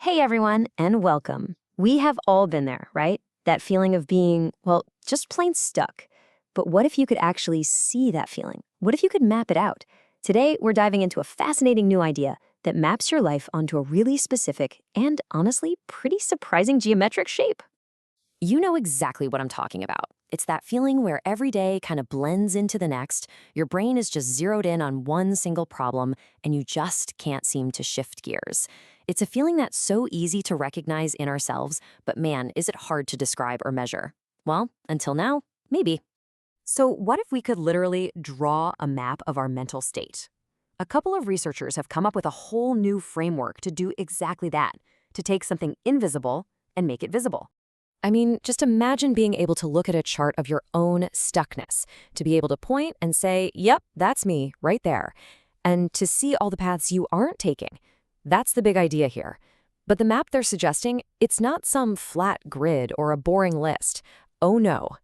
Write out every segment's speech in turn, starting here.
Hey everyone, and welcome. We have all been there, right? That feeling of being, well, just plain stuck. But what if you could actually see that feeling? What if you could map it out? Today, we're diving into a fascinating new idea that maps your life onto a really specific and honestly pretty surprising geometric shape. You know exactly what I'm talking about. It's that feeling where every day kind of blends into the next, your brain is just zeroed in on one single problem, and you just can't seem to shift gears. It's a feeling that's so easy to recognize in ourselves, but man, is it hard to describe or measure. Well, until now, maybe. So what if we could literally draw a map of our mental state? A couple of researchers have come up with a whole new framework to do exactly that, to take something invisible and make it visible. I mean, just imagine being able to look at a chart of your own stuckness, to be able to point and say, yep, that's me, right there, and to see all the paths you aren't taking. That's the big idea here. But the map they're suggesting, it's not some flat grid or a boring list. Oh no.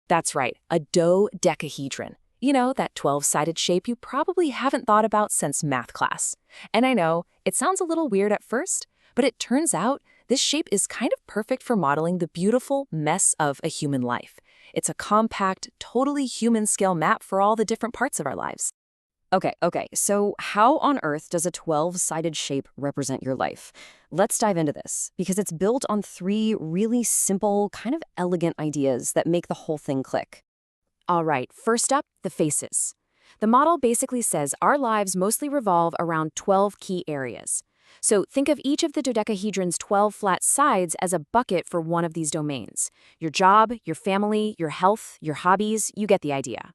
That's right, a dodecahedron. You know, that 12-sided shape you probably haven't thought about since math class. And I know, it sounds a little weird at first, but it turns out this shape is kind of perfect for modeling the beautiful mess of a human life. It's a compact, totally human-scale map for all the different parts of our lives. Okay, so how on earth does a 12-sided shape represent your life? Let's dive into this, because it's built on three really simple, kind of elegant ideas that make the whole thing click. All right, first up, the faces. The model basically says our lives mostly revolve around 12 key areas. So think of each of the dodecahedron's 12 flat sides as a bucket for one of these domains. Your job, your family, your health, your hobbies, you get the idea.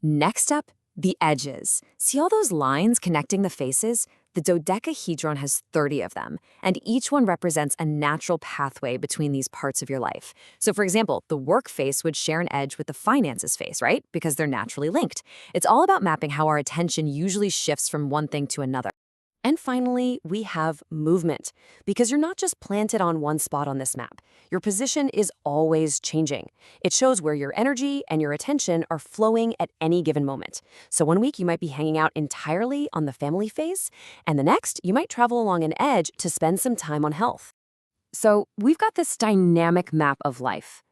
Next up, the edges. See all those lines connecting the faces? The dodecahedron has 30 of them, and each one represents a natural pathway between these parts of your life. So for example, the work face would share an edge with the finances face, right? Because they're naturally linked. It's all about mapping how our attention usually shifts from one thing to another. And finally, we have movement, because you're not just planted on one spot on this map. Your position is always changing. It shows where your energy and your attention are flowing at any given moment. So one week you might be hanging out entirely on the family phase, and the next you might travel along an edge to spend some time on health. So we've got this dynamic map of life.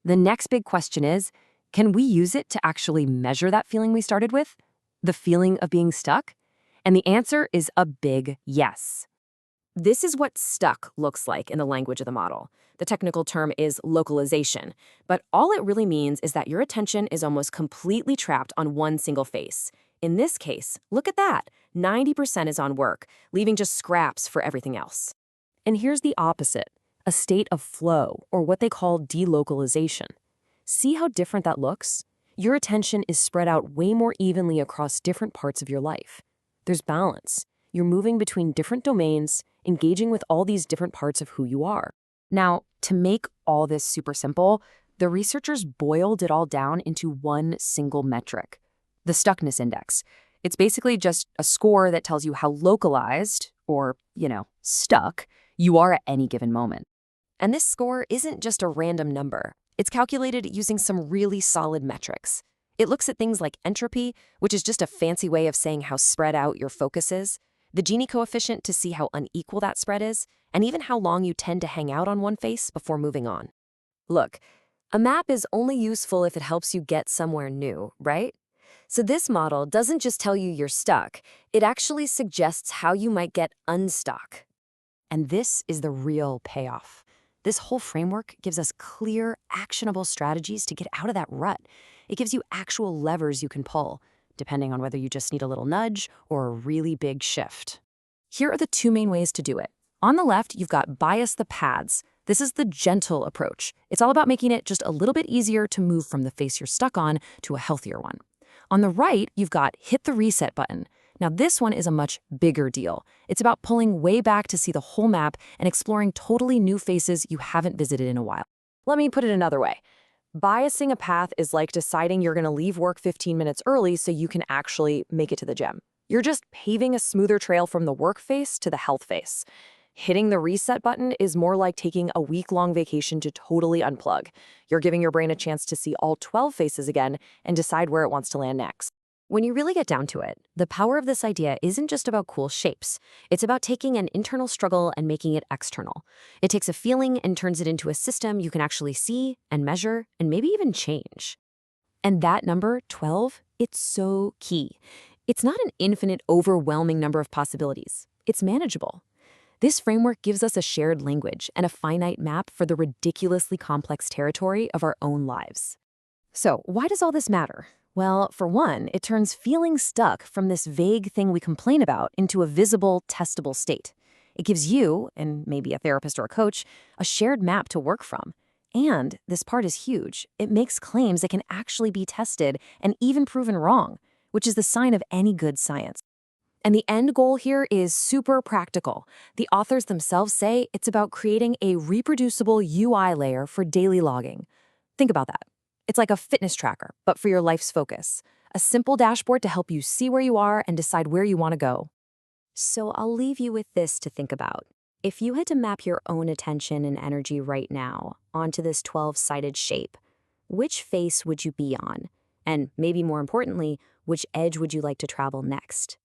The next big question is, can we use it to actually measure that feeling we started with? The feeling of being stuck? And the answer is a big yes. This is what stuck looks like in the language of the model. The technical term is localization, but all it really means is that your attention is almost completely trapped on one single face. In this case, look at that. 90% is on work, leaving just scraps for everything else. And here's the opposite, a state of flow, or what they call delocalization. See how different that looks? Your attention is spread out way more evenly across different parts of your life. There's balance. You're moving between different domains, engaging with all these different parts of who you are. Now, to make all this super simple, the researchers boiled it all down into one single metric, the Stuckness index. It's basically just a score that tells you how localized, or, stuck, you are at any given moment. And this score isn't just a random number. It's calculated using some really solid metrics. It looks at things like entropy, which is just a fancy way of saying how spread out your focus is, the Gini coefficient to see how unequal that spread is, and even how long you tend to hang out on one face before moving on. Look, a map is only useful if it helps you get somewhere new, right? So this model doesn't just tell you you're stuck, it actually suggests how you might get unstuck. And this is the real payoff. This whole framework gives us clear, actionable strategies to get out of that rut. It gives you actual levers you can pull, depending on whether you just need a little nudge or a really big shift. Here are the two main ways to do it. On the left, you've got bias the paths. This is the gentle approach. It's all about making it just a little bit easier to move from the face you're stuck on to a healthier one. On the right, you've got hit the reset button. Now this one is a much bigger deal. It's about pulling way back to see the whole map and exploring totally new faces you haven't visited in a while. Let me put it another way. Biasing a path is like deciding you're going to leave work 15 minutes early so you can actually make it to the gym. You're just paving a smoother trail from the work face to the health face. Hitting the reset button is more like taking a week-long vacation to totally unplug. You're giving your brain a chance to see all 12 faces again and decide where it wants to land next. When you really get down to it, the power of this idea isn't just about cool shapes. It's about taking an internal struggle and making it external. It takes a feeling and turns it into a system you can actually see and measure and maybe even change. And that number, 12, it's so key. It's not an infinite, overwhelming number of possibilities. It's manageable. This framework gives us a shared language and a finite map for the ridiculously complex territory of our own lives. So, why does all this matter? Well, for one, it turns feeling stuck from this vague thing we complain about into a visible, testable state. It gives you, and maybe a therapist or a coach, a shared map to work from. And this part is huge. It makes claims that can actually be tested and even proven wrong, which is the sign of any good science. And the end goal here is super practical. The authors themselves say it's about creating a reproducible UI layer for daily logging. Think about that. It's like a fitness tracker, but for your life's focus. A simple dashboard to help you see where you are and decide where you want to go. So I'll leave you with this to think about. If you had to map your own attention and energy right now onto this 12-sided shape, which face would you be on? And maybe more importantly, which edge would you like to travel next?